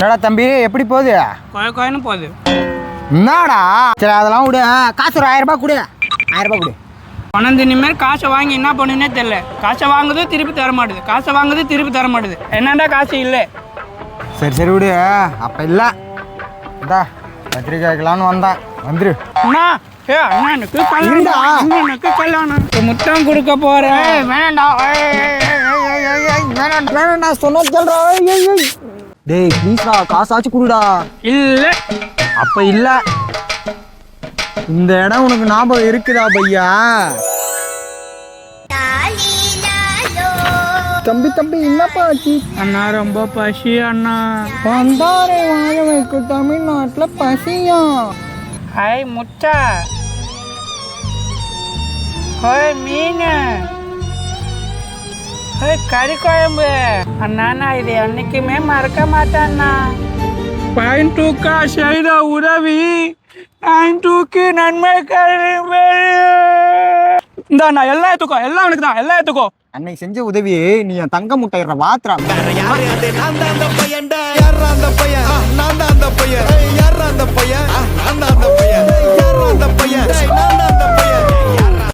என்னடா தம்பி எப்படி போகுது? கோயன்னு போகுது. என்னடா சரி அதெல்லாம் விடு. காசு ஒரு 1000 ரூபாய் கொடு. 1000 ரூபாய் கொடு. பணம் இனிமேல் காசை வாங்கி என்ன பண்ணுன்னே தெரியல. காசை வாங்குது திருப்பி தர மாட்டுது, காசை வாங்குது திருப்பி தர மாட்டுது. என்னடா காசு இல்லை. சரி சரி விடு. அப்போ இல்லை இதா பத்திரிக்கை வைக்கலான்னு வந்தேன். வந்துரு அண்ணா. அண்ணா எனக்கு கல்யாணம், எனக்கு கல்யாணம். முத்தம் கொடுக்க போறேன். வேணாண்டா வேணாண்டா சொன்னா சொல்றா. டேய் ப்ளீஸ்டா காசாச்சு குடுடா. இல்லை. அப்ப இல்ல. இந்த இடம் உனக்கு ஞாபகம் இருக்குதா பையா? தம்பி தம்பி என்னப்பா ஆச்சு? அண்ணா ரொம்ப பசி அண்ணா. வந்தாரை வாழ வைக்கும் தமிழ்நாட்டுல பசியா? ஹாய் முட்டா. ஹாய் மீன். ஹாய் கறி குழம்பு. அண்ணா நான் இது என்னைக்குமே மறக்க மாட்டேன்னா. பாயிண்ட் டூக்கா செய்த உதவி 92க்கு நன்மை இந்தா நான் எல்லாம் எடுத்துக்கோ. எல்லாம் உனக்கு தான். எல்லாம் எடுத்துக்கோ. அன்னைக்கு செஞ்ச உதவி நீ என் தங்க முட்டையிற வாத்துறா. நான் தான் அந்த பையன்